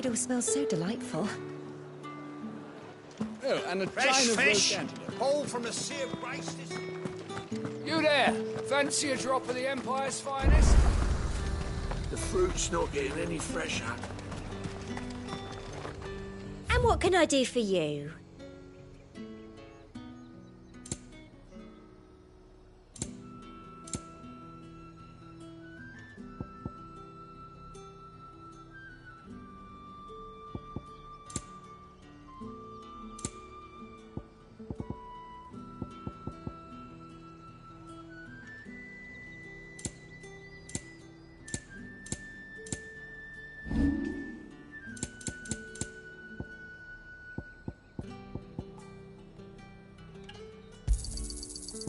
It all smells so delightful. Oh, and a Fresh china fish, antelope. all from a sea of grace. You there! Fancy a drop of the Empire's finest? The fruit's not getting any fresher. And what can I do for you?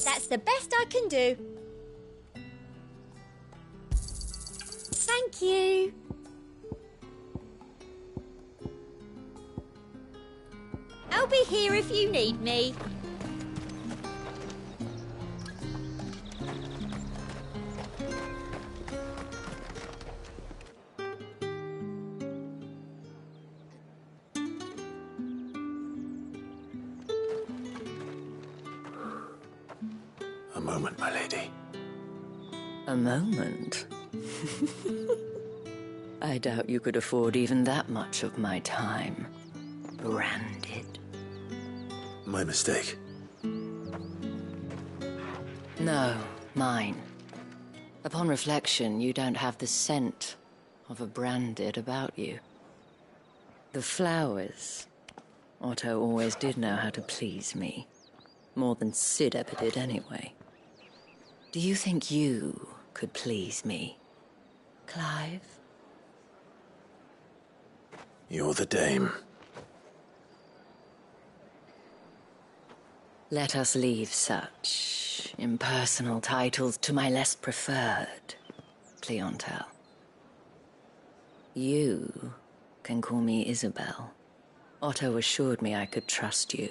That's the best I can do. Thank you. I'll be here if you need me. A moment, my lady. A moment? I doubt you could afford even that much of my time. Branded. My mistake. No, mine. Upon reflection, you don't have the scent of a branded about you. The flowers. Otto always did know how to please me. More than Sid ever did anyway. Do you think you could please me, Clive? You're the dame. Let us leave such impersonal titles to my less preferred clientele. You can call me Isabel. Otto assured me I could trust you.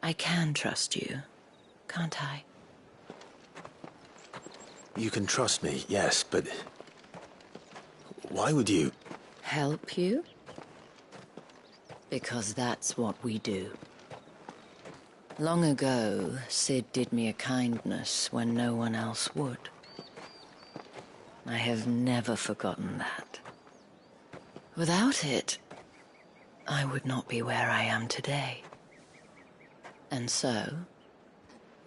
I can trust you, can't I? You can trust me, yes, but... why would you... Help you? Because that's what we do. Long ago, Sid did me a kindness when no one else would. I have never forgotten that. Without it, I would not be where I am today. And so,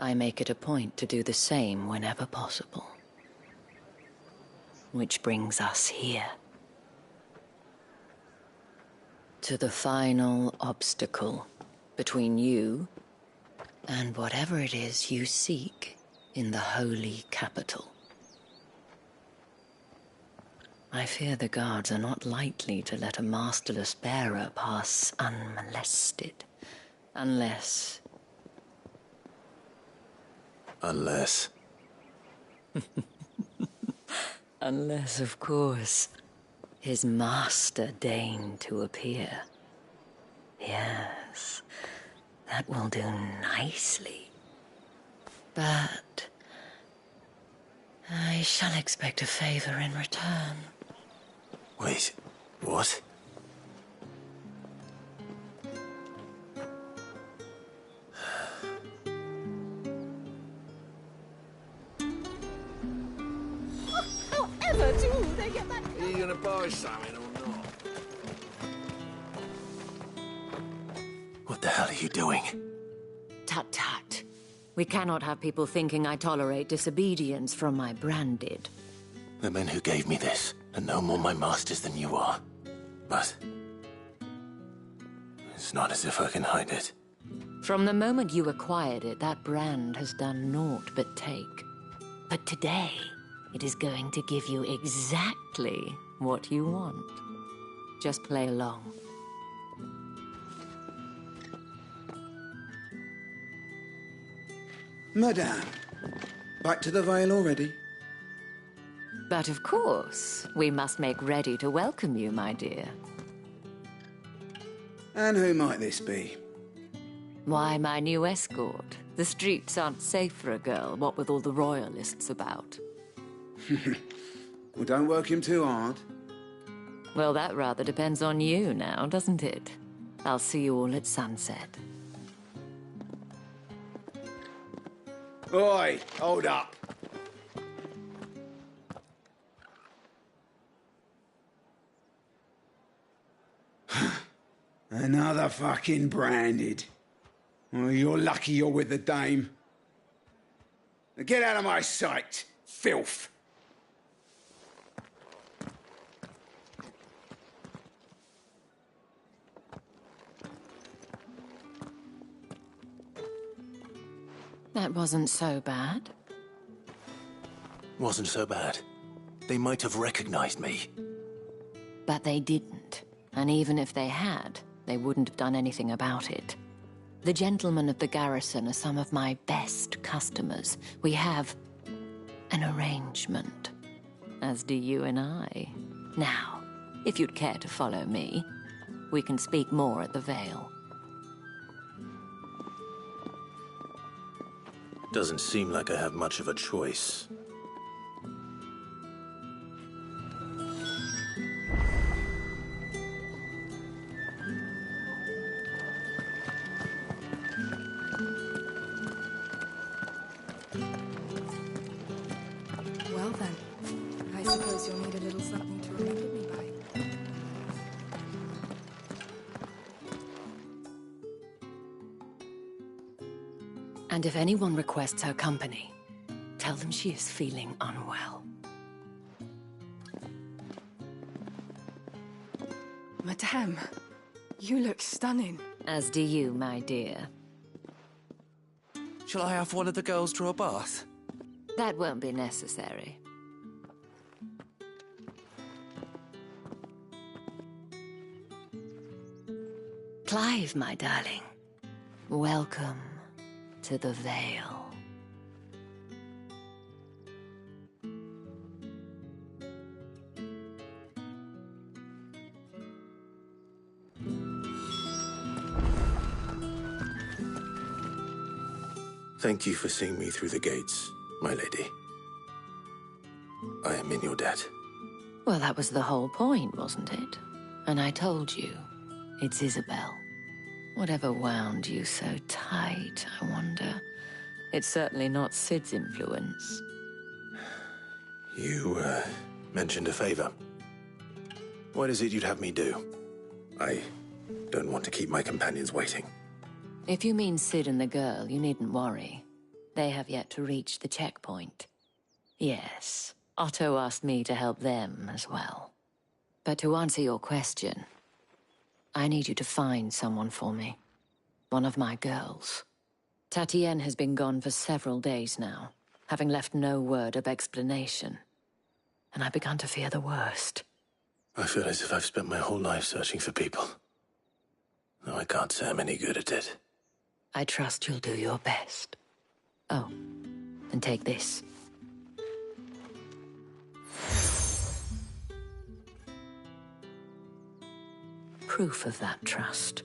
I make it a point to do the same whenever possible. Which brings us here. To the final obstacle between you and whatever it is you seek in the holy capital. I fear the guards are not likely to let a masterless bearer pass unmolested, unless... Unless... Unless, of course, his master deigned to appear. Yes, that will do nicely. But I shall expect a favor in return. Wait, what? However do they get that? Are you gonna buy something or not? What the hell are you doing? Tut tut. We cannot have people thinking I tolerate disobedience from my branded. The men who gave me this are no more my masters than you are. But... it's not as if I can hide it. From the moment you acquired it, that brand has done naught but take. But today, it is going to give you exactly what you want. Just play along. Madame, back to the Vale already? But of course, we must make ready to welcome you, my dear. And who might this be? Why, my new escort. The streets aren't safe for a girl, what with all the royalists about. Well, don't work him too hard. Well, that rather depends on you now, doesn't it? I'll see you all at sunset. Oi, hold up. Another fucking branded. Well, you're lucky you're with the dame. Now get out of my sight, filth. That wasn't so bad. Wasn't so bad. They might have recognized me. But they didn't. And even if they had, they wouldn't have done anything about it. The gentlemen of the garrison are some of my best customers. We have an arrangement, as do you and I. Now, if you'd care to follow me, we can speak more at the Vale. Doesn't seem like I have much of a choice. Well then, I suppose you'll need a little something to remember me by. And if anyone requests her company, tell them she is feeling unwell. Madame, you look stunning. As do you, my dear. Shall I have one of the girls draw a bath? That won't be necessary. Clive, my darling. Welcome to the Vale. Thank you for seeing me through the gates, my lady. I am in your debt. Well, that was the whole point, wasn't it? And I told you, it's Isabel. Whatever wound you so tight, I wonder. It's certainly not Sid's influence. You, mentioned a favor. What is it you'd have me do? I don't want to keep my companions waiting. If you mean Sid and the girl, you needn't worry. They have yet to reach the checkpoint. Yes, Otto asked me to help them as well. But to answer your question, I need you to find someone for me. One of my girls. Tatienne has been gone for several days now, having left no word of explanation. And I've begun to fear the worst. I feel as if I've spent my whole life searching for people. Though I can't say I'm any good at it. I trust you'll do your best. Oh, and take this. Proof of that trust.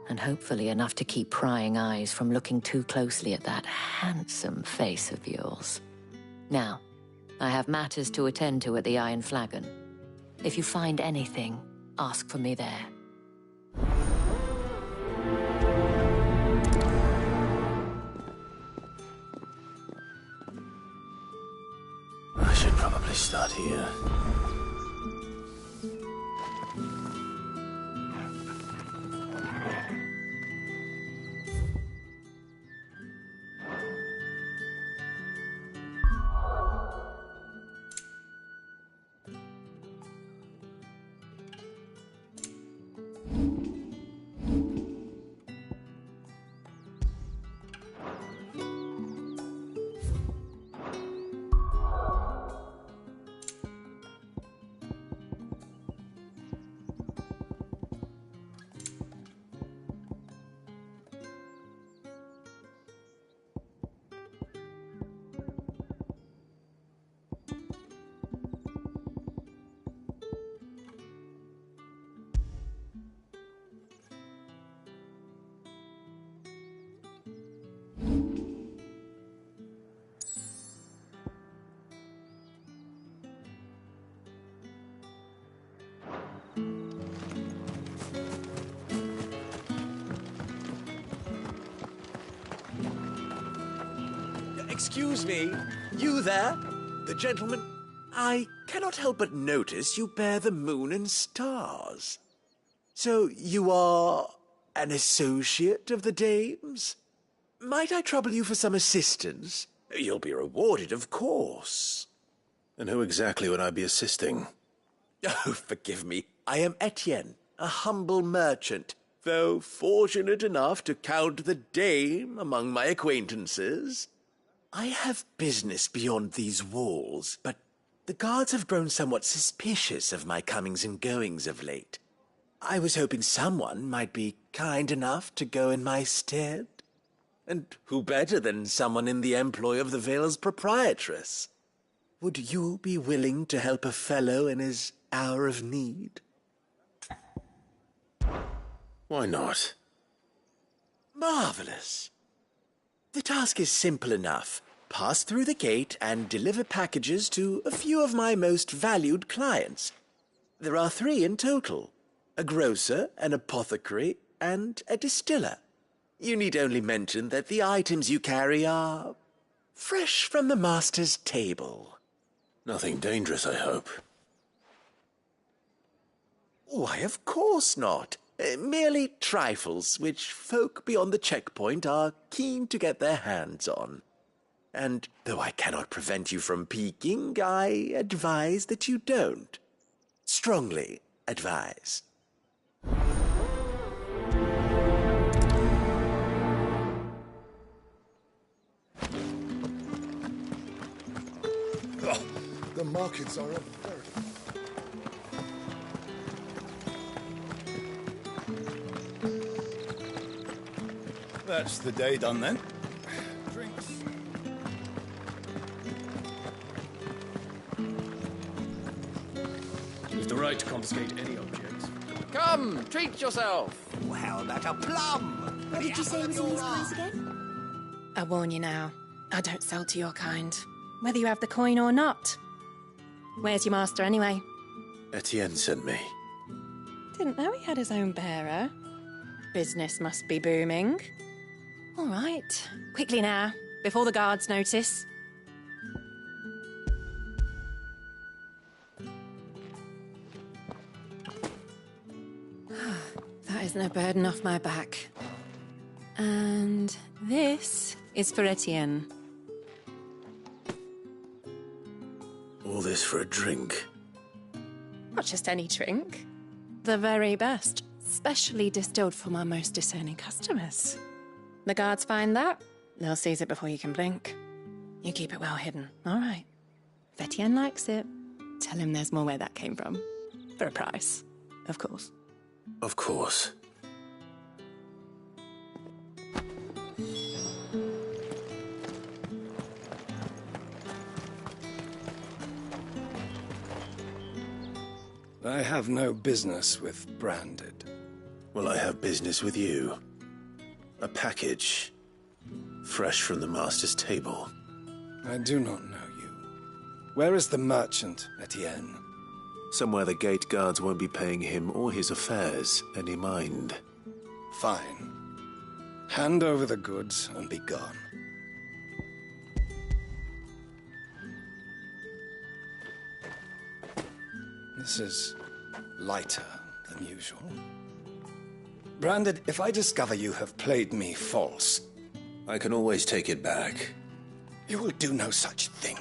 And hopefully enough to keep prying eyes from looking too closely at that handsome face of yours. Now, I have matters to attend to at the Iron Flagon. If you find anything, ask for me there. I should probably start here. excuse me. You there? The gentleman? I cannot help but notice you bear the moon and stars. So you are an associate of the dame's? Might I trouble you for some assistance? You'll be rewarded, of course. And who exactly would I be assisting? Oh, forgive me. I am Etienne, a humble merchant, though fortunate enough to count the dame among my acquaintances. I have business beyond these walls, but the guards have grown somewhat suspicious of my comings and goings of late. I was hoping someone might be kind enough to go in my stead. And who better than someone in the employ of the Vale's proprietress? Would you be willing to help a fellow in his hour of need? Why not? Marvelous. The task is simple enough. Pass through the gate and deliver packages to a few of my most valued clients. There are 3 in total: a grocer, an apothecary, and a distiller. You need only mention that the items you carry are fresh from the master's table. Nothing dangerous, I hope. Why, of course not. Merely trifles which folk beyond the checkpoint are keen to get their hands on. And though I cannot prevent you from peeking, I advise that you don't. Strongly advise. Oh, the markets are a very... That's the day done then. Drinks. You've the right to confiscate any objects. Come, treat yourself. Well, how about a plum? What did you say was in these coins again? I warn you now, I don't sell to your kind, whether you have the coin or not. Where's your master anyway? Etienne sent me. Didn't know he had his own bearer. Business must be booming. All right, quickly now, before the guards notice. That is no burden off my back. And this is for Etienne. All this for a drink? Not just any drink. The very best, specially distilled for my most discerning customers. The guards find that, they'll seize it before you can blink. You keep it well hidden, all right? If Etienne likes it, tell him there's more where that came from. For a price, of course. Of course. I have no business with Branded. Well, I have business with you. A package. Fresh from the master's table. I do not know you. Where is the merchant, Etienne? Somewhere the gate guards won't be paying him or his affairs any mind. Fine. Hand over the goods and be gone. This is lighter than usual. Branded, if I discover you have played me false... I can always take it back. You will do no such thing.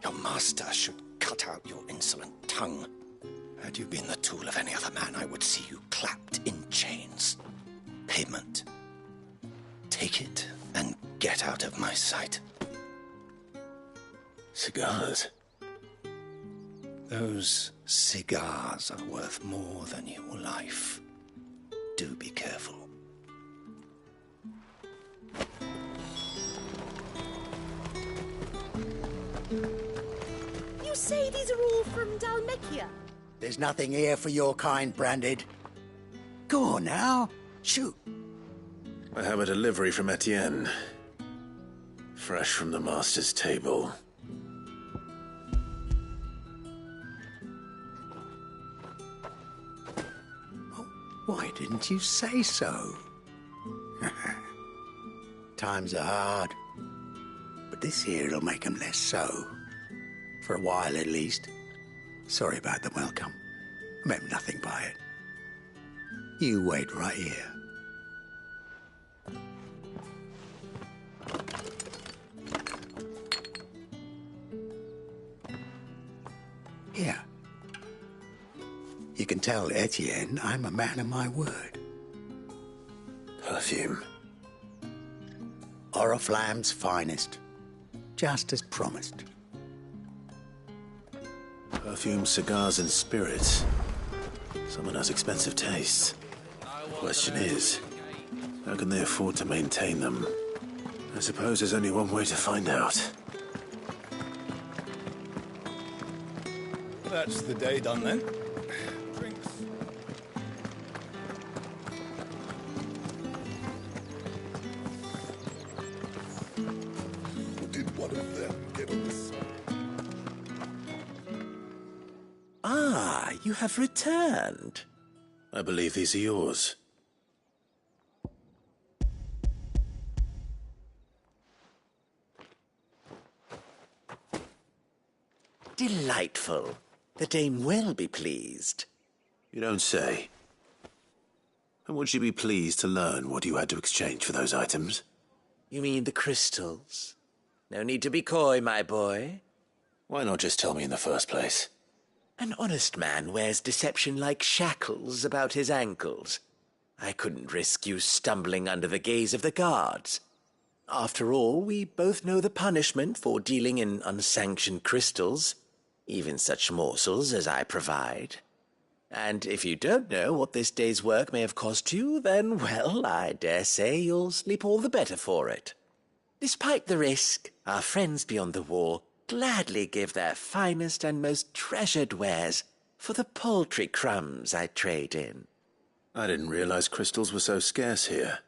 Your master should cut out your insolent tongue. Had you been the tool of any other man, I would see you clapped in chains. Payment. Take it and get out of my sight. Cigars? Those cigars are worth more than your life. Do be careful. You say these are all from Dalmekia? There's nothing here for your kind, Branded. Go on now. Shoot. I have a delivery from Etienne. Fresh from the master's table. Why didn't you say so? Times are hard. But this here'll make 'em less so. For a while, at least. Sorry about the welcome. I meant nothing by it. You wait right here. Here. You can tell Etienne I'm a man of my word. Perfume. Oriflamme's finest. Just as promised. Perfume, cigars, and spirits. Someone has expensive tastes. Question is, how can they afford to maintain them? I suppose there's only one way to find out. That's the day done then. Drinks. Did one of them get on this? Ah, you have returned. I believe these are yours. Delightful. The dame will be pleased. You don't say. And would she be pleased to learn what you had to exchange for those items? You mean the crystals? No need to be coy, my boy. Why not just tell me in the first place? An honest man wears deception like shackles about his ankles. I couldn't risk you stumbling under the gaze of the guards. After all, we both know the punishment for dealing in unsanctioned crystals, even such morsels as I provide. And if you don't know what this day's work may have cost you, then, well, I dare say you'll sleep all the better for it. Despite the risk, our friends beyond the wall gladly give their finest and most treasured wares for the paltry crumbs I trade in. I didn't realize crystals were so scarce here.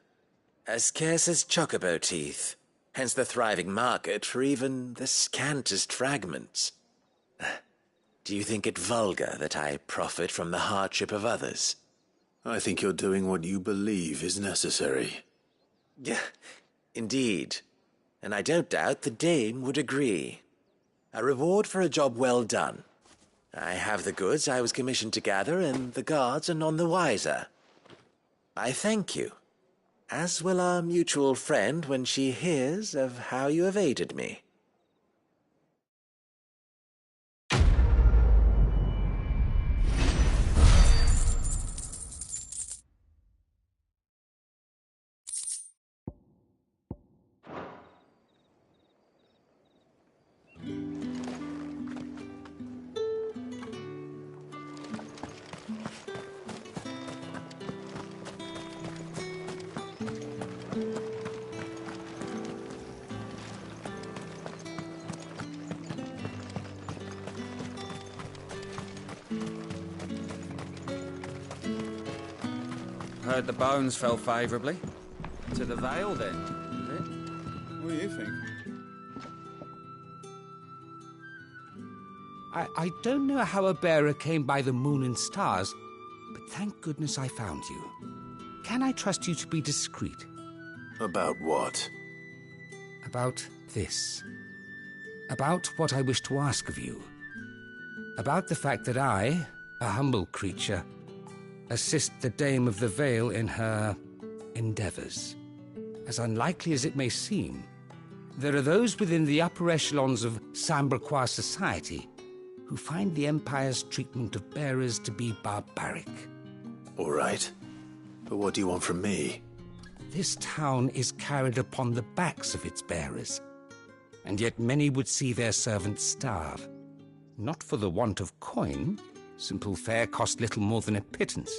As scarce as chocobo teeth, hence the thriving market for even the scantest fragments. Do you think it vulgar that I profit from the hardship of others? I think you're doing what you believe is necessary. Yeah, indeed. And I don't doubt the dame would agree. A reward for a job well done. I have the goods I was commissioned to gather, and the guards are none the wiser. I thank you, as will our mutual friend when she hears of how you have aided me. Heard the bones fell favourably. To the Vale, then, is it? What do you think? I don't know how a bearer came by the moon and stars, but thank goodness I found you. Can I trust you to be discreet? About what? About this. About what I wish to ask of you. About the fact that I, a humble creature, assist the Dame of the Vale in her endeavours. As unlikely as it may seem, there are those within the upper echelons of Samberquois society who find the Empire's treatment of bearers to be barbaric. All right. But what do you want from me? This town is carried upon the backs of its bearers, and yet many would see their servants starve. Not for the want of coin. Simple fare cost little more than a pittance.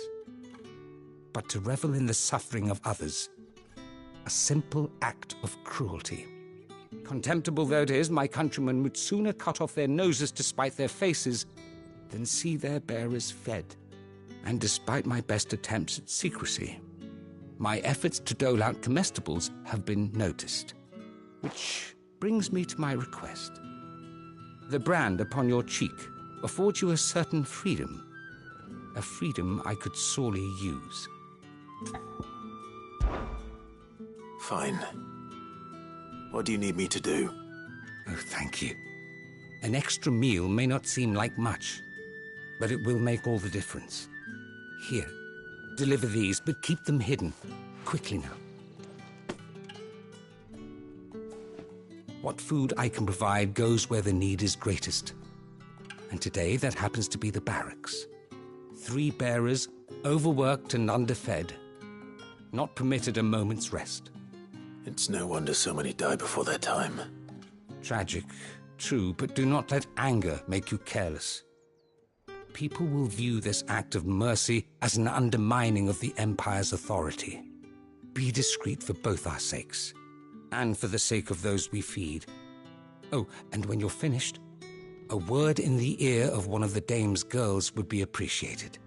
But to revel in the suffering of others, a simple act of cruelty. Contemptible though it is, my countrymen would sooner cut off their noses to spite their faces than see their bearers fed. And despite my best attempts at secrecy, my efforts to dole out comestibles have been noticed. Which brings me to my request. The brand upon your cheek affords you a certain freedom. A freedom I could sorely use. Fine. What do you need me to do? Oh, thank you. An extra meal may not seem like much, but it will make all the difference. Here, deliver these, but keep them hidden. Quickly now. What food I can provide goes where the need is greatest. And today, that happens to be the barracks. 3 bearers, overworked and underfed. Not permitted a moment's rest. It's no wonder so many die before their time. Tragic, true, but do not let anger make you careless. People will view this act of mercy as an undermining of the Empire's authority. Be discreet for both our sakes, and for the sake of those we feed. Oh, and when you're finished, a word in the ear of one of the dame's girls would be appreciated.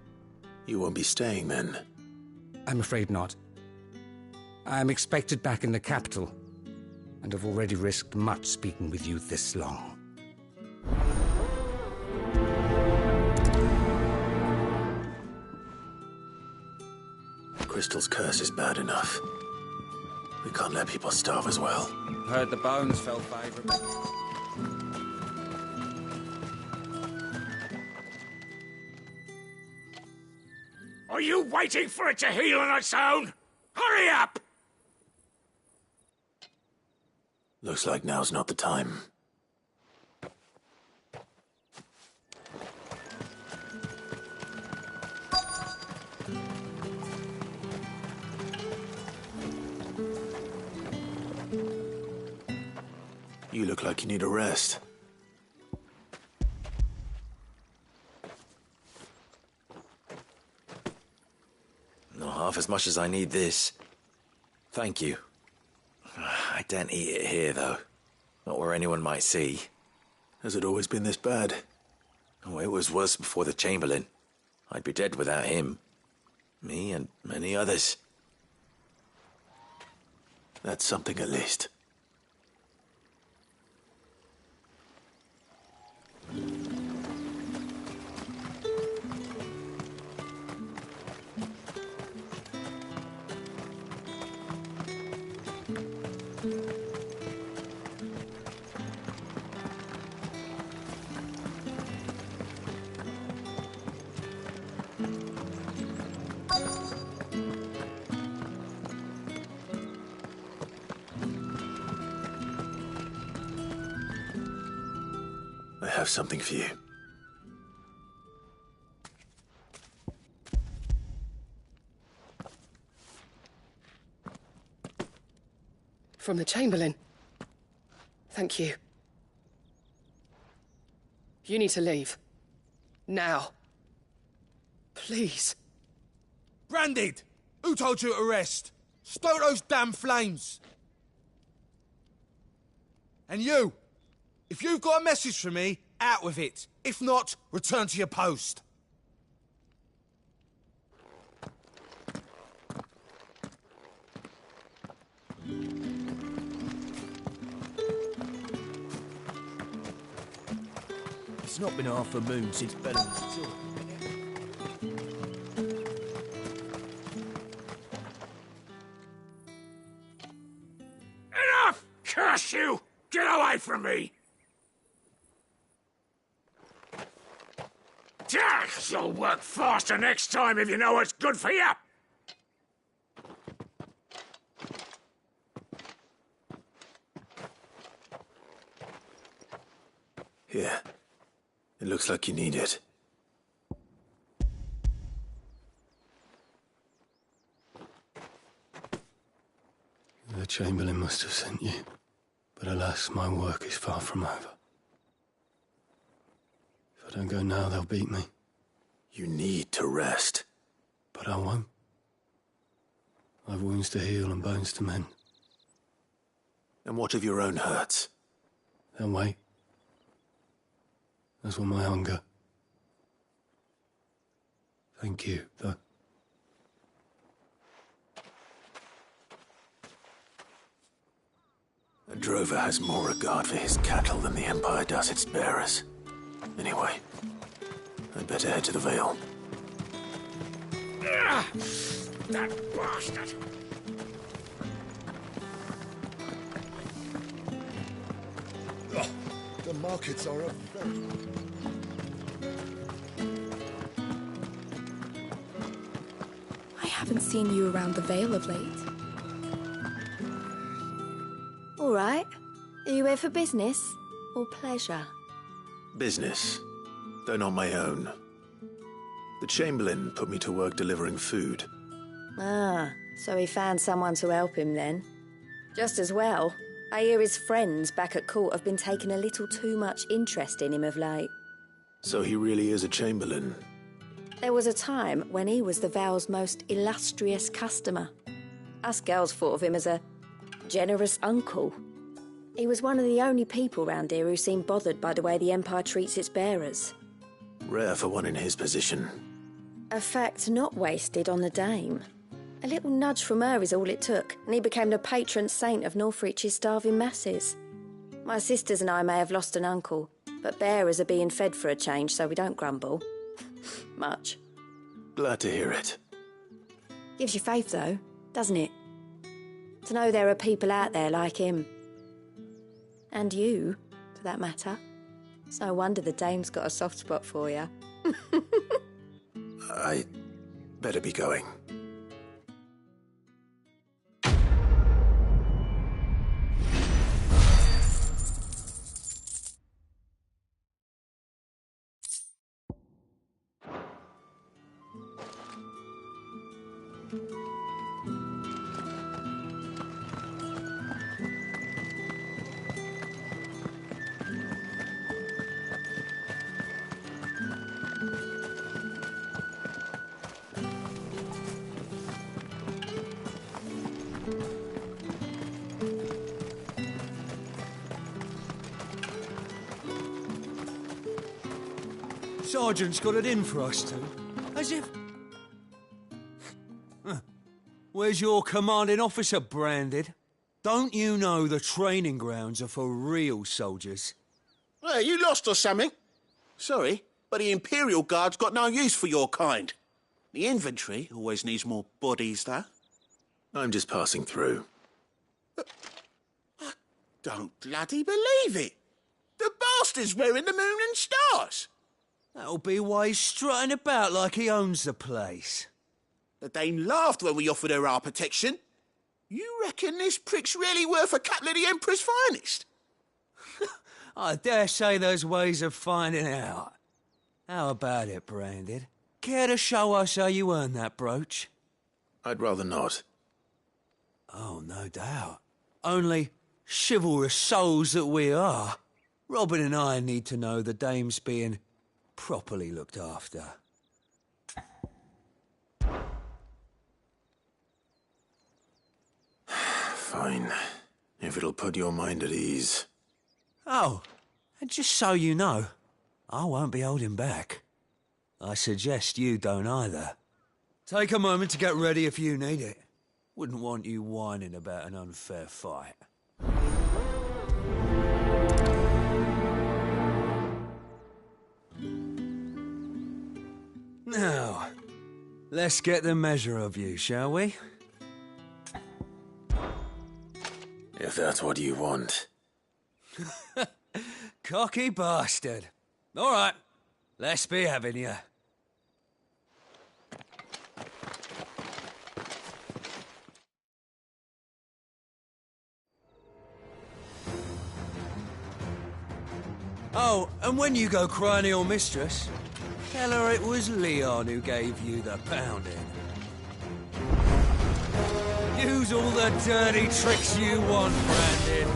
You won't be staying then? I'm afraid not. I'm expected back in the capital, and have already risked much speaking with you this long. Crystal's curse is bad enough. We can't let people starve as well. Heard the bones fell favorably. Are you waiting for it to heal on its own? Hurry up! Looks like now's not the time. You look like you need a rest. Not half as much as I need this. Thank you. I daren't eat it here, though. Not where anyone might see. Has it always been this bad? Oh, it was worse before the Chamberlain. I'd be dead without him. Me and many others. That's something at least. I have something for you. From the Chamberlain. Thank you. You need to leave. Now. Please. Branded! Who told you to rest? Stoke those damn flames! And you! If you've got a message for me, out with it. If not, return to your post. It's not been half a moon since Belling's tour. Enough! Curse you! Get away from me! You'll work faster next time if you know what's good for you! Here. It looks like you need it. The Chamberlain must have sent you, but alas, my work is far from over. If I don't go now, they'll beat me. You need to rest. But I won't. I've wounds to heal and bones to mend. And what of your own hurts? They'll wait. As will my hunger. Thank you, though. A drover has more regard for his cattle than the Empire does its bearers. Anyway, I'd better head to the Vale. That bastard! Oh. The markets are a very... I haven't seen you around the Vale of late. All right. Are you here for business or pleasure? Business, though not my own. The Chamberlain put me to work delivering food. Ah, so he found someone to help him then. Just as well. I hear his friends back at court have been taking a little too much interest in him of late. So he really is a Chamberlain. There was a time when he was the Vale's most illustrious customer. Us girls thought of him as a generous uncle. He was one of the only people round here who seemed bothered by the way the Empire treats its bearers. Rare for one in his position. A fact not wasted on the Dame. A little nudge from her is all it took, and he became the patron saint of Northreach's starving masses. My sisters and I may have lost an uncle, but bearers are being fed for a change, so we don't grumble. Much. Glad to hear it. Gives you faith, though, doesn't it? To know there are people out there like him. And you, for that matter. It's no wonder the Dame's got a soft spot for you. I better be going. Sergeant's got it in for us two. As if... Where's your commanding officer branded? Don't you know the training grounds are for real soldiers? Hey, you lost or something? Sorry, but the Imperial Guard's got no use for your kind. The infantry always needs more bodies, though. I'm just passing through. I don't bloody believe it. The bastard's wearing the moon and stars. That'll be why he's strutting about like he owns the place. The Dame laughed when we offered her our protection. You reckon this prick's really worth a couple of the Emperor's finest? I dare say there's ways of finding out. How about it, Branded? Care to show us how you earned that brooch? I'd rather not. Oh, no doubt. Only chivalrous souls that we are. Robin and I need to know the Dame's being properly looked after. Fine. If it'll put your mind at ease. Oh, and just so you know, I won't be holding back. I suggest you don't either. Take a moment to get ready if you need it. Wouldn't want you whining about an unfair fight. Now, let's get the measure of you, shall we? If that's what you want. Cocky bastard. All right, let's be having you. Oh, and when you go crying to your mistress, tell her it was Leon who gave you the pounding. Use all the dirty tricks you want, Brandon.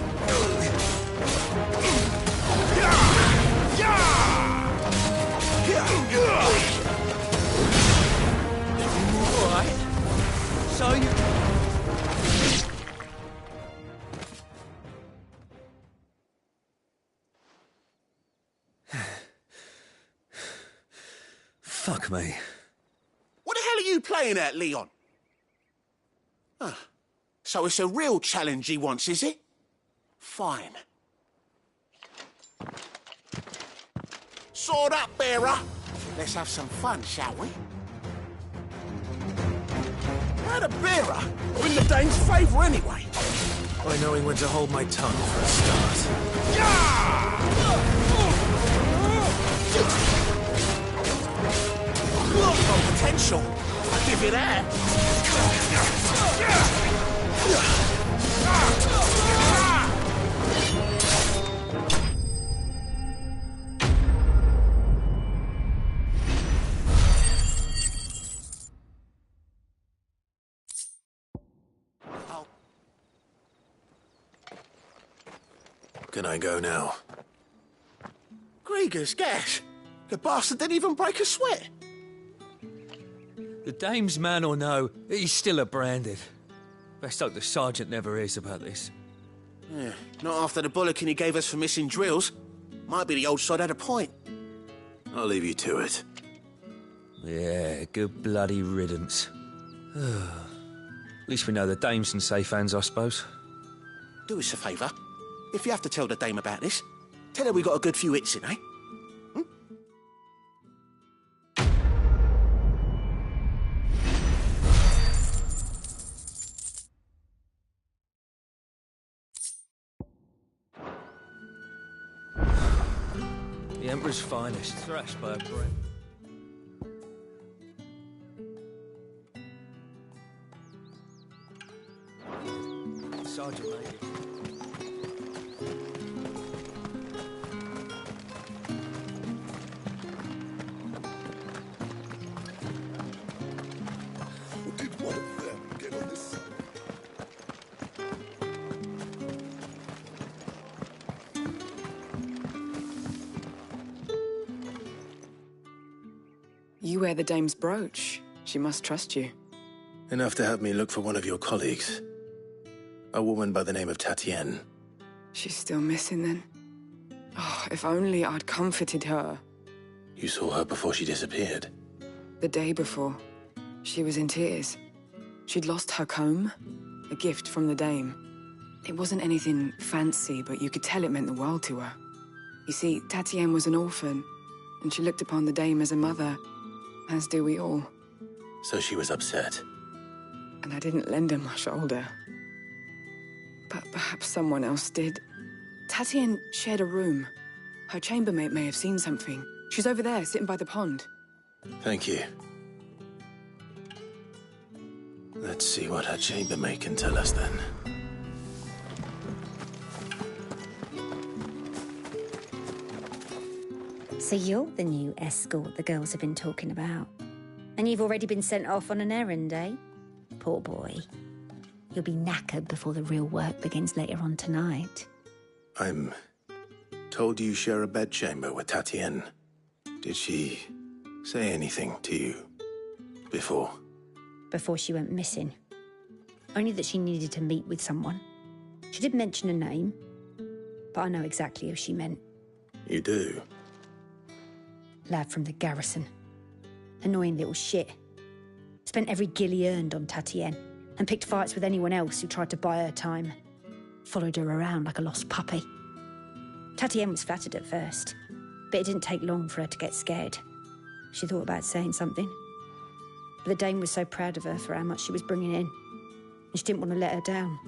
All right. So you... Fuck me. What the hell are you playing at, Leon? So it's a real challenge he wants, is it? Fine. Sword up, bearer. Let's have some fun, shall we? How the bearer win the Dane's favour anyway? By knowing when to hold my tongue for a start. Yeah! you that. Can I go now? Grieger's gas. The bastard didn't even break a sweat. The dame's man or no, he's still a branded. Best hope the sergeant never hears about this. Yeah, not after the bollocking he gave us for missing drills. Might be the old sod had a point. I'll leave you to it. Yeah, good bloody riddance. At least we know the dame's in safe hands, I suppose. Do us a favour. If you have to tell the dame about this, tell her we got a good few hits in, eh? The Emperor's finest, thrashed by a breath. Sergeant Major. Did one of them get on this side? You wear the dame's brooch. She must trust you. Enough to have me look for one of your colleagues. A woman by the name of Tatienne. She's still missing then. Oh, if only I'd comforted her. You saw her before she disappeared. The day before, she was in tears. She'd lost her comb, a gift from the dame. It wasn't anything fancy, but you could tell it meant the world to her. You see, Tatienne was an orphan, and she looked upon the dame as a mother, as do we all. So she was upset. And I didn't lend her my shoulder. But perhaps someone else did. Tatienne shared a room. Her chambermaid may have seen something. She's over there, sitting by the pond. Thank you. Let's see what her chambermaid can tell us then. So you're the new escort the girls have been talking about. And you've already been sent off on an errand, eh? Poor boy. You'll be knackered before the real work begins later on tonight. I'm told you share a bedchamber with Tatienne. Did she say anything to you before? Before she went missing. Only that she needed to meet with someone. She did mention a name, but I know exactly who she meant. You do? Lad from the garrison. Annoying little shit. Spent every guil he earned on Tatienne, and picked fights with anyone else who tried to buy her time. Followed her around like a lost puppy. Tatienne was flattered at first, but it didn't take long for her to get scared. She thought about saying something. But the dame was so proud of her for how much she was bringing in, and she didn't want to let her down.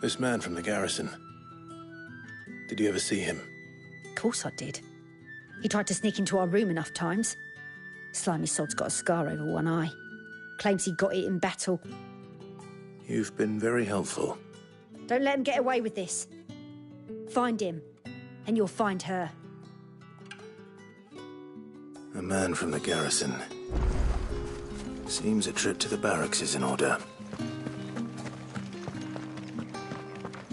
This man from the garrison. Did you ever see him? Of course I did. He tried to sneak into our room enough times. Slimy sod's got a scar over one eye. Claims he got it in battle. You've been very helpful. Don't let him get away with this. Find him, and you'll find her. A man from the garrison. Seems a trip to the barracks is in order.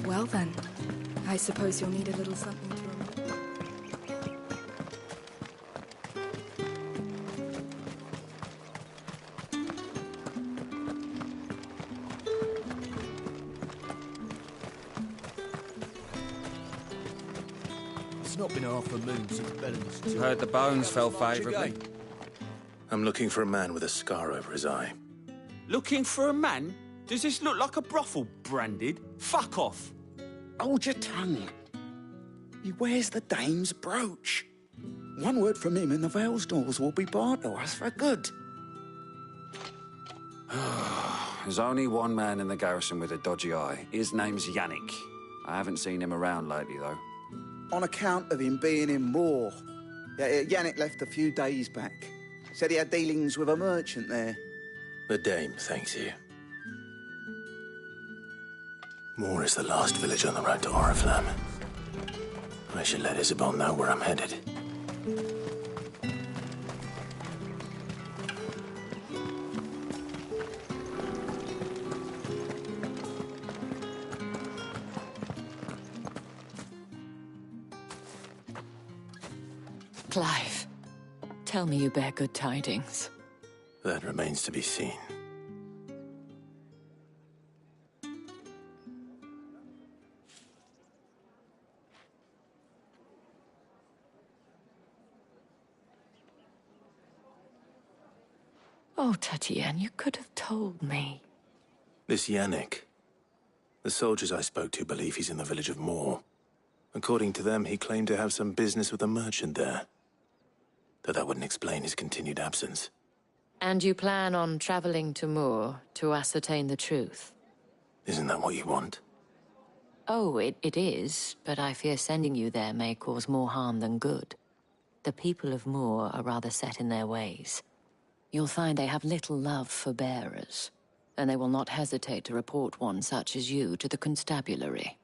Well then, I suppose you'll need a little something to remember. It's not been half a moon since Bellamy's. Heard the bones fell favourably. I'm looking for a man with a scar over his eye. Looking for a man? Does this look like a brothel, Branded? Fuck off. Hold your tongue. He wears the dame's brooch. One word from him and the Vale's doors will be barred to us for good. There's only one man in the garrison with a dodgy eye. His name's Yannick. I haven't seen him around lately, though. On account of him being in war. Yeah, Yannick left a few days back. Said he had dealings with a merchant there. The Dame thanks you. Moor is the last village on the road to Oriflamme. I should let Isabel know where I'm headed. Clive, tell me you bear good tidings. That remains to be seen. Oh, Tatienne, you could have told me. This Yannick. The soldiers I spoke to believe he's in the village of Moor. According to them, he claimed to have some business with a merchant there. Though that wouldn't explain his continued absence. And you plan on traveling to Moor to ascertain the truth? Isn't that what you want? Oh, it is, but I fear sending you there may cause more harm than good. The people of Moor are rather set in their ways. You'll find they have little love for bearers, and they will not hesitate to report one such as you to the constabulary.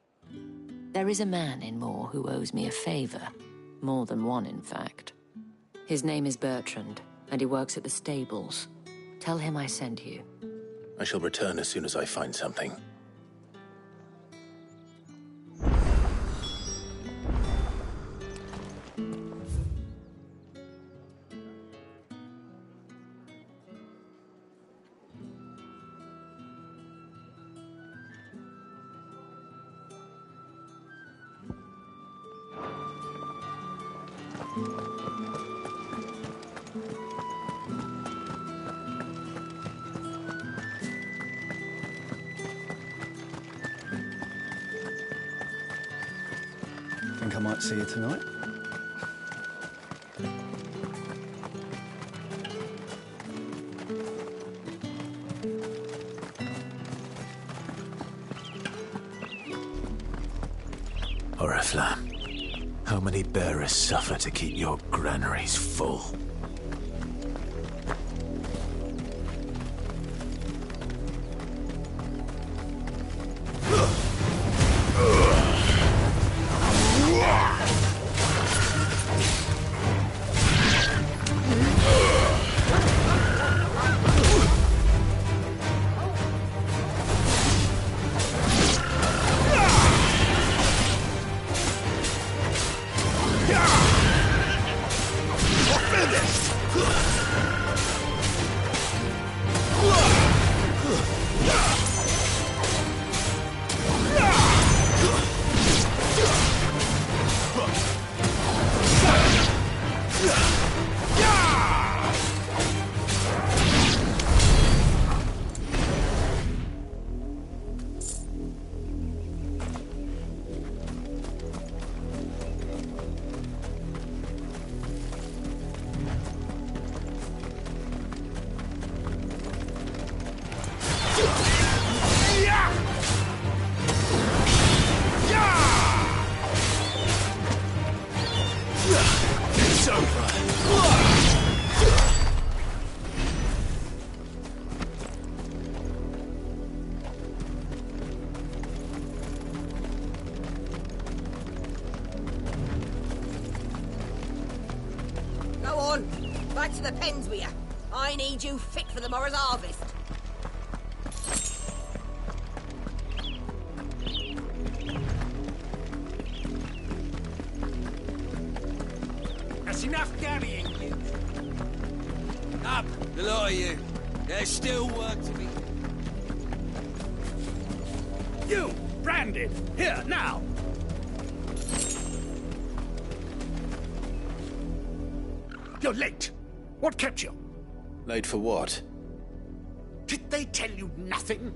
There is a man in Moor who owes me a favor. More than one, in fact. His name is Bertrand, and he works at the stables. Tell him I sent you. I shall return as soon as I find something. Think I might see you tonight? Oriflamme, how many bearers suffer to keep your granaries full? Back to the pens with you. I need you fit for the morrow's harvest. That's enough carrying you. Up, the lot of you. There's still work to be. You, branded. Here, now. You're late. What kept you? Late for what? Did they tell you nothing?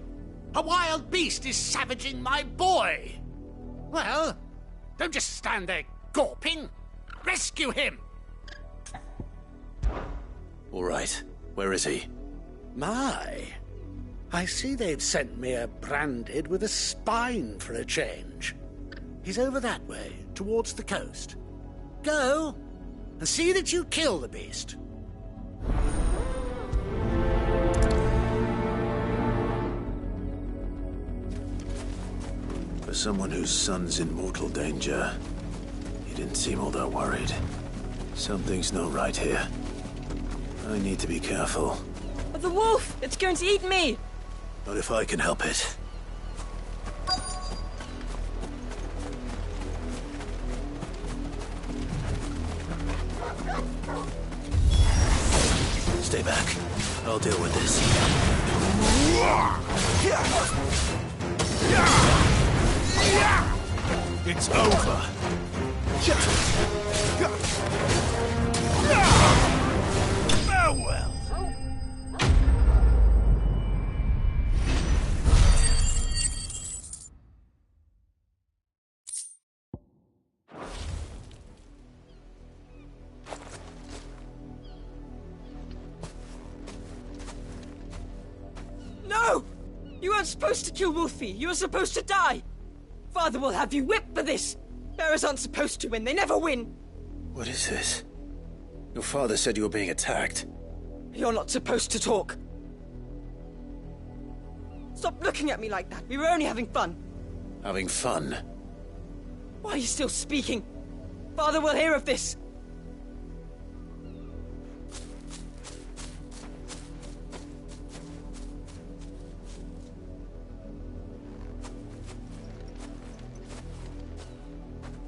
A wild beast is savaging my boy. Well, don't just stand there gawping. Rescue him. All right. Where is he? My. I see they've sent me a branded with a spine for a change. He's over that way, towards the coast. Go, and see that you kill the beast. For someone whose son's in mortal danger, he didn't seem all that worried. Something's not right here. I need to be careful. The wolf! It's going to eat me! Not if I can help it. Stay back. I'll deal with this. It's over. Farewell. No! You weren't supposed to kill Wolfie. You were supposed to die. Father will have you whipped for this. Bearers aren't supposed to win. They never win. What is this? Your father said you were being attacked. You're not supposed to talk. Stop looking at me like that. We were only having fun. Having fun? Why are you still speaking? Father will hear of this.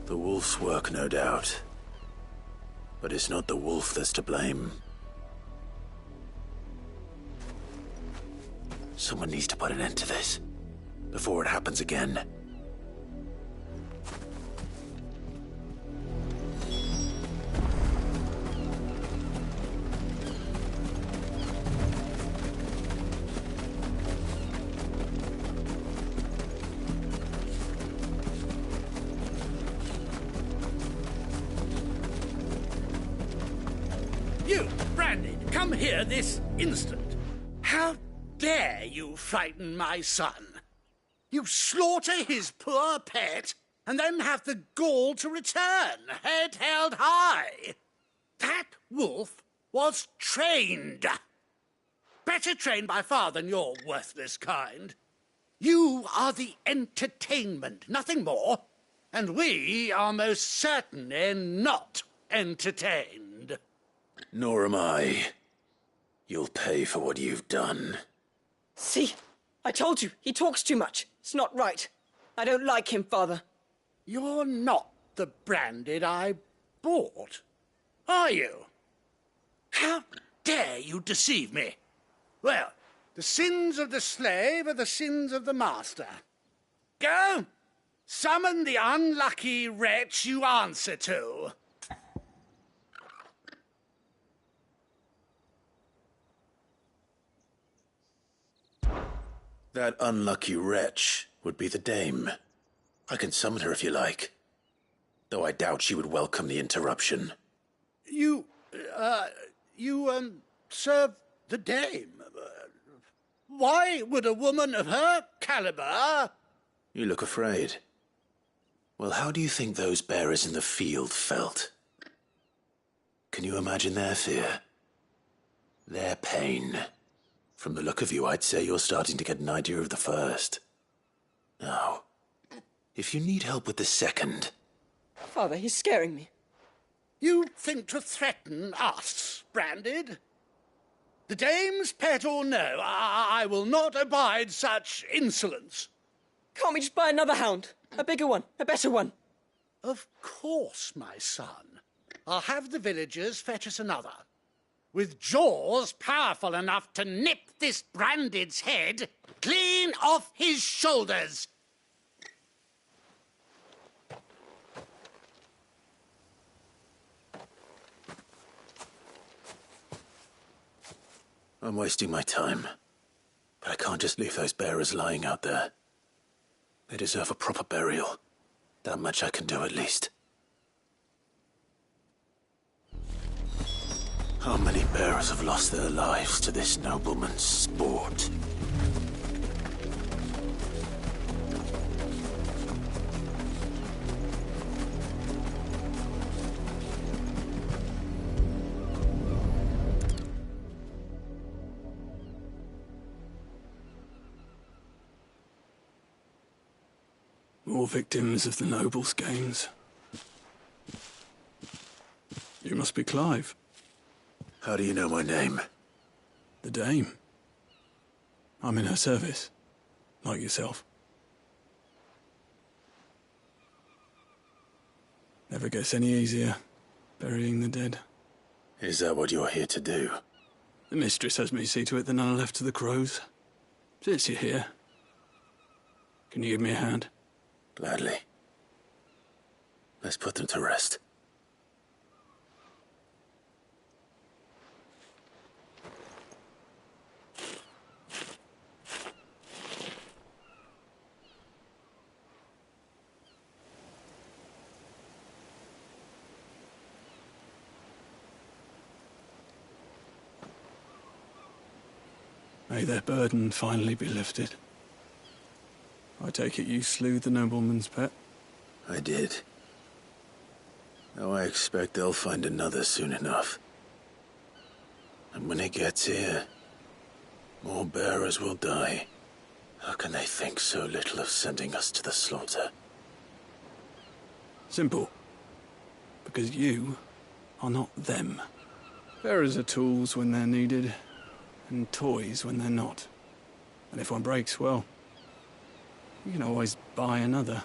The wolf's work, no doubt. But it's not the wolf that's to blame. Someone needs to put an end to this, before it happens again. You, Brandon, come here this instant. How dare you frighten my son? You slaughter his poor pet, and then have the gall to return, head held high. That wolf was trained. Better trained by far than your worthless kind. You are the entertainment, nothing more. And we are most certainly not entertained. Nor am I. You'll pay for what you've done. See? I told you, he talks too much. It's not right. I don't like him, Father. You're not the Branded I bought, are you? How dare you deceive me? Well, the sins of the slave are the sins of the master. Go! Summon the unlucky wretch you answer to. That unlucky wretch would be the dame. I can summon her if you like. Though I doubt she would welcome the interruption. You serve the dame. Why would a woman of her caliber... You look afraid. Well, how do you think those bearers in the field felt? Can you imagine their fear? Their pain? From the look of you, I'd say you're starting to get an idea of the first. Now, if you need help with the second... Father, he's scaring me. You think to threaten us, Branded? The dame's pet or no, I will not abide such insolence. Can't we just buy another hound? A bigger one, a better one. Of course, my son. I'll have the villagers fetch us another. With jaws powerful enough to nip this Branded's head clean off his shoulders. I'm wasting my time. But I can't just leave those bearers lying out there. They deserve a proper burial. That much I can do at least. How many bearers have lost their lives to this nobleman's sport? More victims of the nobles' games. You must be Clive. How do you know my name? The Dame. I'm in her service, like yourself. Never gets any easier, burying the dead. Is that what you're here to do? The mistress has me see to it that none are left to the crows. Since you're here, can you give me a hand? Gladly. Let's put them to rest. May their burden finally be lifted. I take it you slew the nobleman's pet? I did. Now I expect they'll find another soon enough. And when it gets here, more bearers will die. How can they think so little of sending us to the slaughter? Simple. Because you are not them. Bearers are tools when they're needed, and toys when they're not. And if one breaks, well, you can always buy another.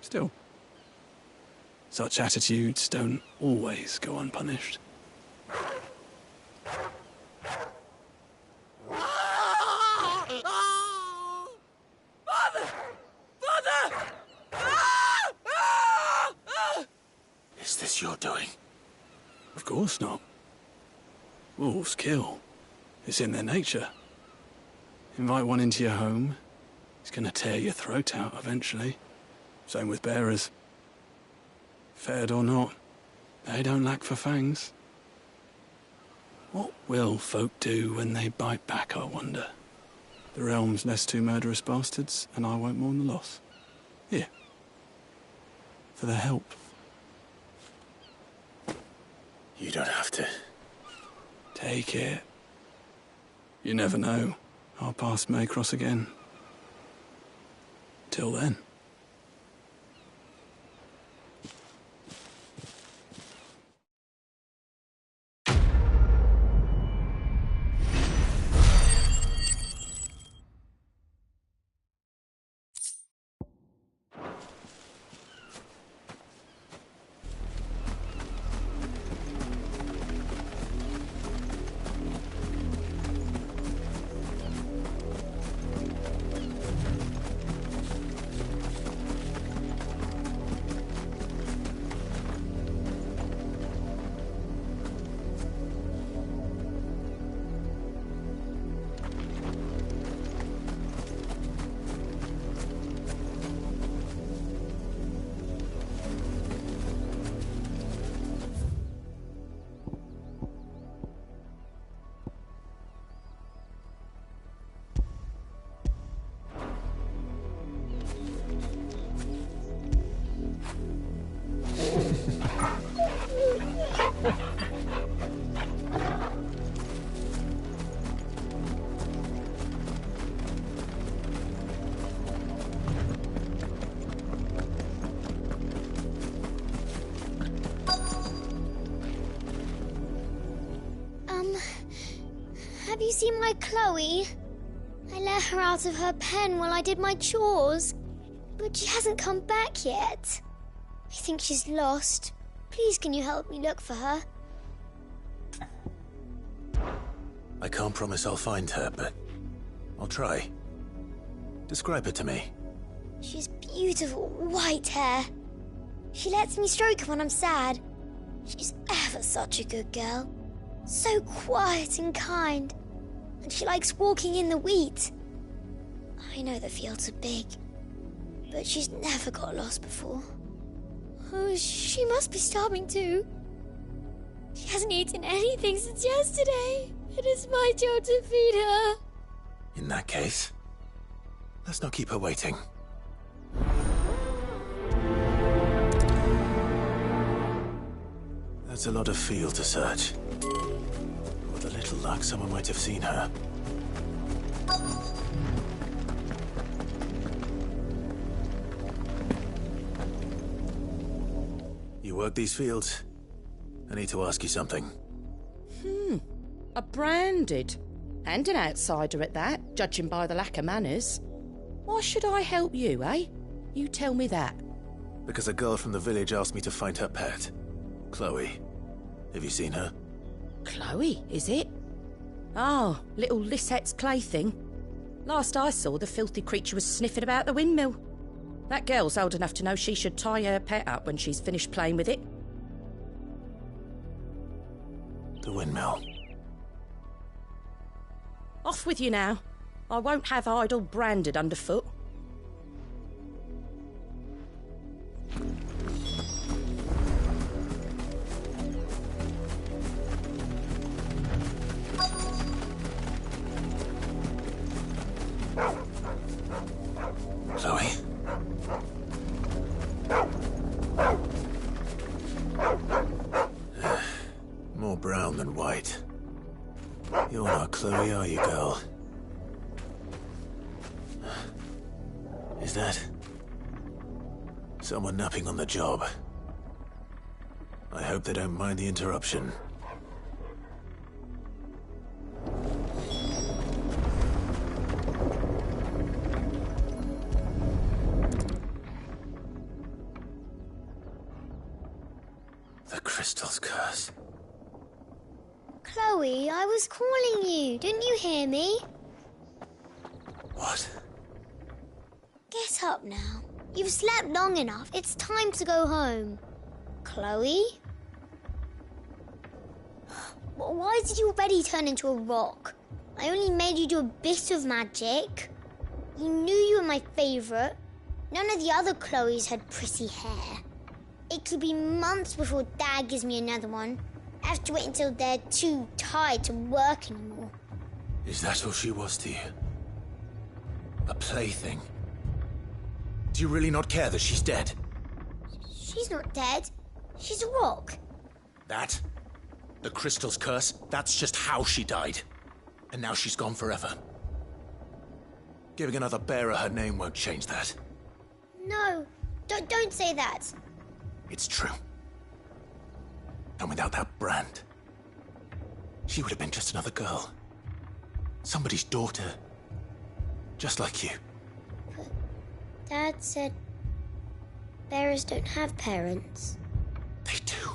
Still, such attitudes don't always go unpunished. Is this your doing? Of course not. Wolves kill. It's in their nature. Invite one into your home, he's gonna tear your throat out eventually. Same with bearers. Fed or not, they don't lack for fangs. What will folk do when they bite back, I wonder? The realm's less two murderous bastards, and I won't mourn the loss. Here. For their help. You don't have to. Take it. You never know. Our paths may cross again. Till then. Have you seen my Chloe? I let her out of her pen while I did my chores, but she hasn't come back yet. I think she's lost. Please, can you help me look for her? I can't promise I'll find her, but I'll try. Describe her to me. She's beautiful white hair. She lets me stroke her when I'm sad. She's ever such a good girl. So quiet and kind. And she likes walking in the wheat. I know the fields are big, but she's never got lost before. Oh, she must be starving too. She hasn't eaten anything since yesterday. It is my job to feed her. In that case, let's not keep her waiting. That's a lot of field to search. With a little luck, someone might have seen her. You work these fields? I need to ask you something. A branded. And an outsider at that, judging by the lack of manners. Why should I help you, eh? You tell me that. Because a girl from the village asked me to find her pet. Chloe. Have you seen her? Chloe, is it? Oh, little Lisette's plaything. Last I saw, the filthy creature was sniffing about the windmill. That girl's old enough to know she should tie her pet up when she's finished playing with it. The windmill. Off with you now. I won't have idle branded underfoot. Chloe? More brown than white. You're not Chloe, are you, girl? Is that someone napping on the job? I hope they don't mind the interruption. The crystal's curse. Chloe, I was calling you. Didn't you hear me? What? Get up now. You've slept long enough. It's time to go home. Chloe? Why did you already turn into a rock? I only made you do a bit of magic. You knew you were my favourite. None of the other Chloes had pretty hair. It could be months before Dad gives me another one. I have to wait until they're too tired to work anymore. Is that all she was to you? A plaything? Do you really not care that she's dead? She's not dead. She's a rock. That? The crystal's curse? That's just how she died. And now she's gone forever. Giving another bearer her name won't change that. No, don't say that. It's true. And without that brand, she would have been just another girl. Somebody's daughter. Just like you. But Dad said bearers don't have parents. They do.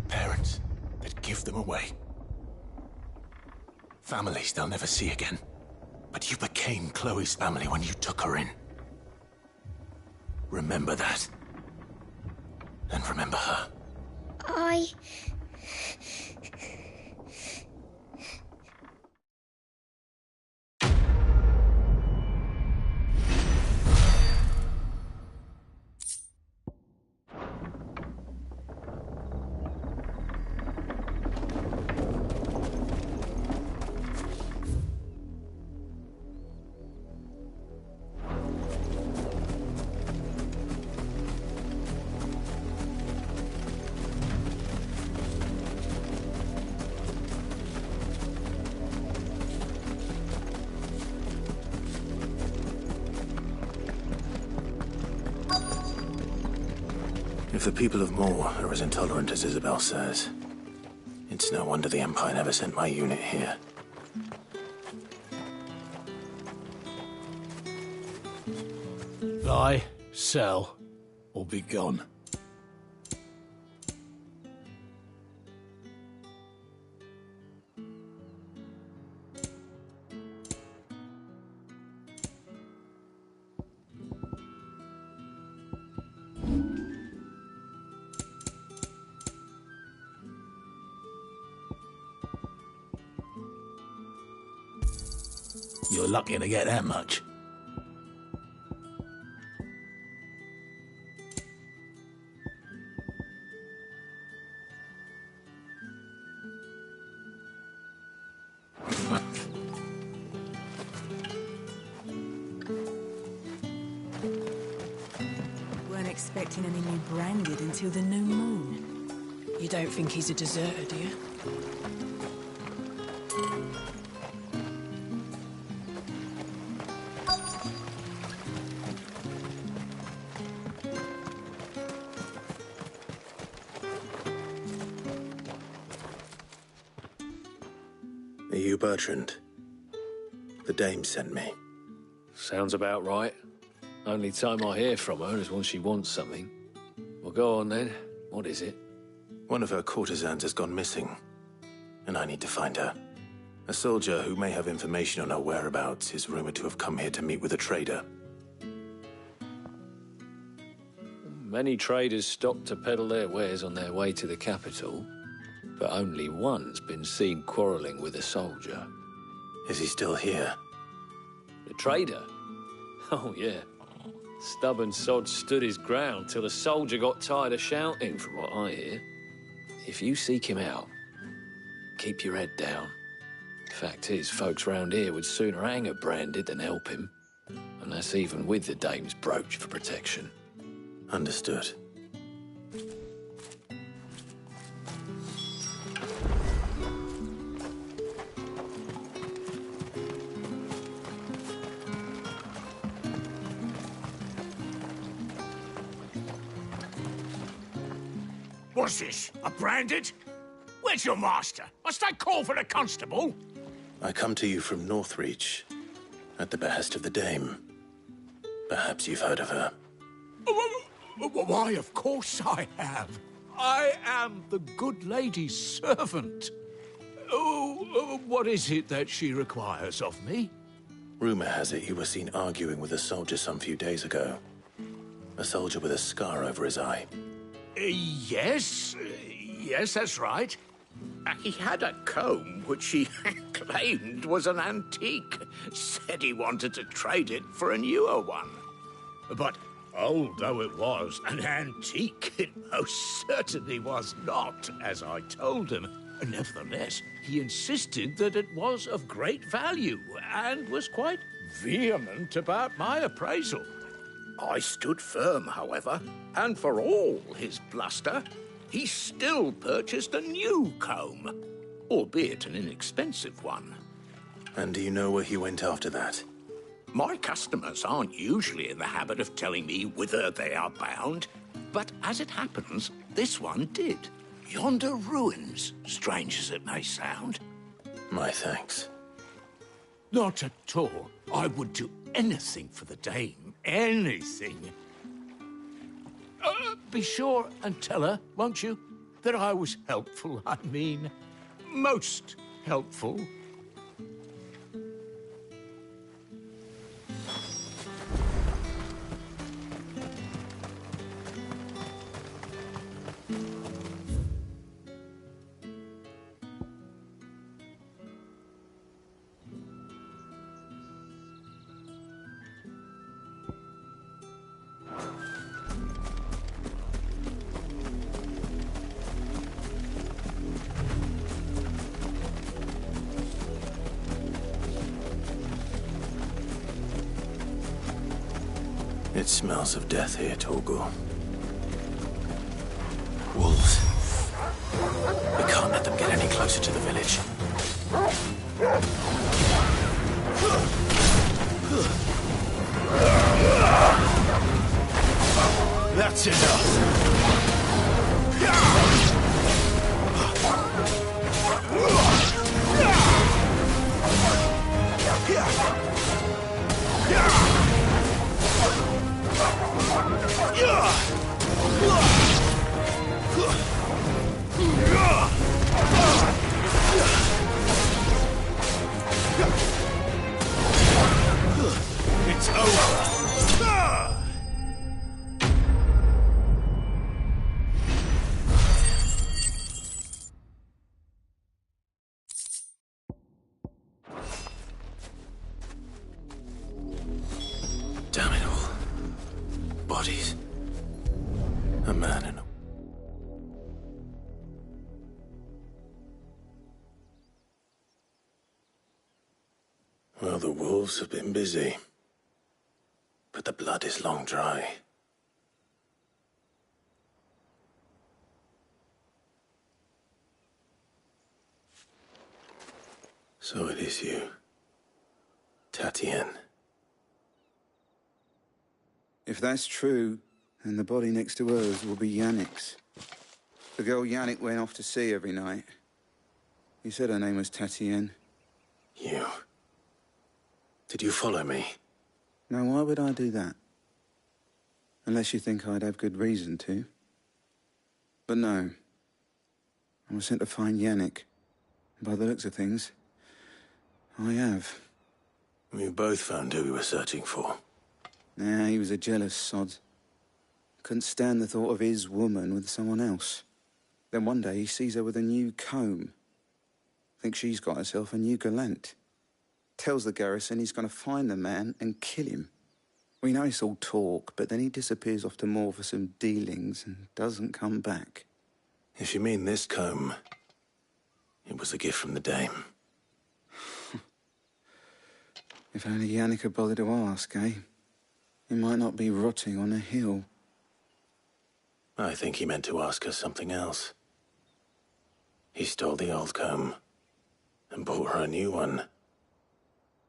Parents that give them away. Families they'll never see again. But you became Chloe's family when you took her in. Remember that. And remember her. If the people of Moor are as intolerant as Isabel says, it's no wonder the Empire never sent my unit here. Buy, sell, or be gone. You're lucky to get that much. Weren't expecting any new branded until the new moon. You don't think he's a deserter, do you? Are you Bertrand? The dame sent me. Sounds about right. Only time I hear from her is when she wants something. Well, go on then. What is it? One of her courtesans has gone missing, and I need to find her. A soldier who may have information on her whereabouts is rumored to have come here to meet with a trader. Many traders stop to peddle their wares on their way to the capital, but only one's been seen quarrelling with a soldier. Is he still here? The trader? Oh, yeah. Stubborn sod stood his ground till the soldier got tired of shouting, from what I hear. If you seek him out, keep your head down. Fact is, folks round here would sooner hang a branded than help him. And that's even with the dame's brooch for protection. Understood. What's this? A branded? Where's your master? Must I call for the constable? I come to you from Northreach, at the behest of the dame. Perhaps you've heard of her. Why, of course I have. I am the good lady's servant. Oh, what is it that she requires of me? Rumor has it you were seen arguing with a soldier some few days ago. A soldier with a scar over his eye. Yes, that's right. He had a comb which he claimed was an antique. Said he wanted to trade it for a newer one. But old though it was, an antique it most certainly was not, as I told him. Nevertheless, he insisted that it was of great value and was quite vehement about my appraisal. I stood firm, however, and for all his bluster, he still purchased a new comb, albeit an inexpensive one. And do you know where he went after that? My customers aren't usually in the habit of telling me whither they are bound, but as it happens, this one did. Yonder ruins, strange as it may sound. My thanks. Not at all. I would do anything for the dame. Anything. Be sure and tell her, won't you, that I was helpful. I mean, most helpful. It smells of death here, Torgor. Wolves. We can't let them get any closer to the village. That's enough. It's over. Damn it all. Bodies. A man and a... Well, the wolves have been busy. But the blood is long dry. So it is you, Tatienne. If that's true, then the body next to hers will be Yannick's. The girl Yannick went off to see every night. He said her name was Tatienne. You... Did you follow me? Now, why would I do that? Unless you think I'd have good reason to. But no. I was sent to find Yannick. By the looks of things, I have. We both found who we were searching for. Nah, he was a jealous sod. Couldn't stand the thought of his woman with someone else. Then one day he sees her with a new comb. Thinks she's got herself a new gallant. Tells the garrison he's going to find the man and kill him. We know it's all talk, but then he disappears off to Moor for some dealings and doesn't come back. If you mean this comb, it was a gift from the dame. If only Yannick had bothered to ask, eh? He might not be rotting on a hill. I think he meant to ask her something else. He stole the old comb and bought her a new one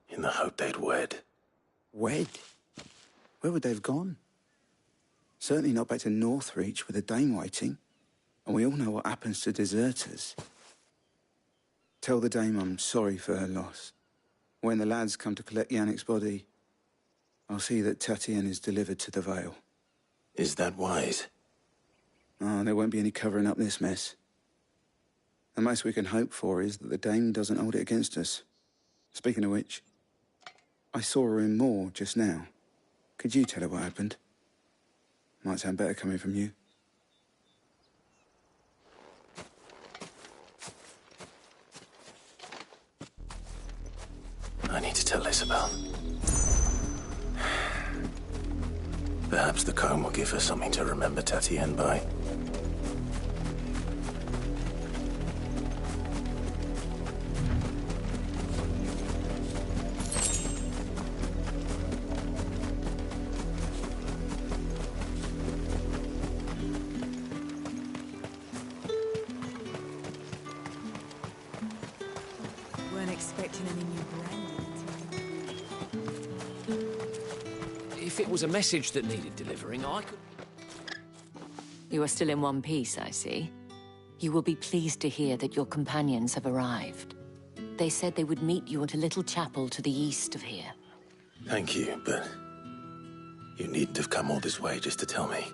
in the hope they'd wed. Wed? Where would they have gone? Certainly not back to Northreach with a dame waiting. And we all know what happens to deserters. Tell the dame I'm sorry for her loss. When the lads come to collect Yannick's body, I'll see that Tatienne is delivered to the Vale. Is that wise? Oh, there won't be any covering up this mess. The most we can hope for is that the dame doesn't hold it against us. Speaking of which, I saw her in Moor just now. Could you tell her what happened? Might sound better coming from you. I need to tell Isabel. Perhaps the comb will give her something to remember Tatienne by. Weren't expecting any new branding. If it was a message that needed delivering, I could... You are still in one piece, I see. You will be pleased to hear that your companions have arrived. They said they would meet you at a little chapel to the east of here. Thank you, but you needn't have come all this way just to tell me.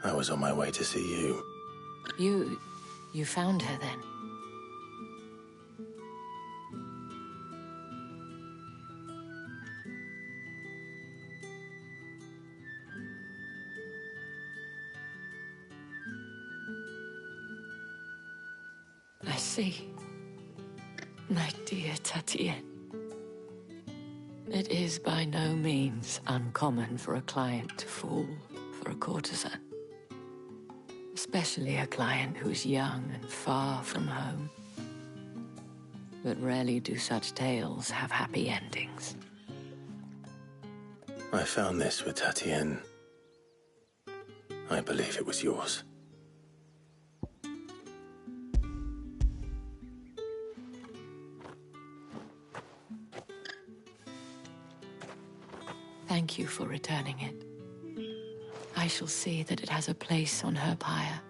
I was on my way to see you. You found her then? I see. My dear Tatienne. It is by no means uncommon for a client to fall for a courtesan. Especially a client who's young and far from home. But rarely do such tales have happy endings. I found this with Tatienne. I believe it was yours. Thank you for returning it. I shall see that it has a place on her pyre.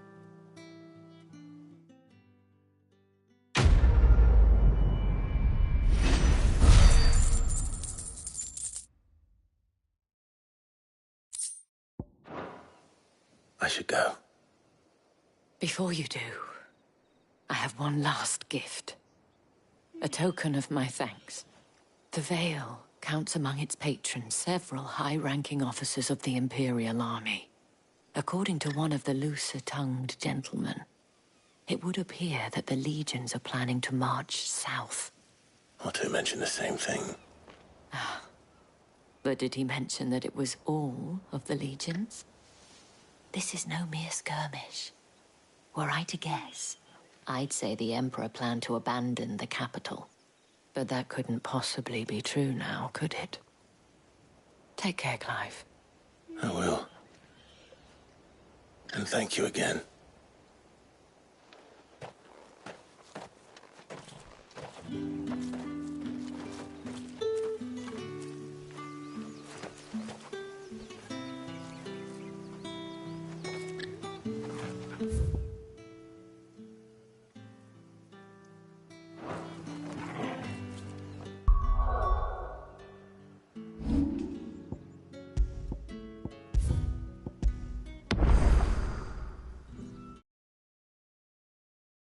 I should go. Before you do, I have one last gift. A token of my thanks. The Vale counts among its patrons several high-ranking officers of the Imperial Army. According to one of the looser-tongued gentlemen, it would appear that the legions are planning to march south. Not to mention the same thing. But did he mention that it was all of the legions? This is no mere skirmish. Were I to guess, I'd say the Emperor planned to abandon the capital. But that couldn't possibly be true now, could it? Take care, Clive. I will. And thank you again.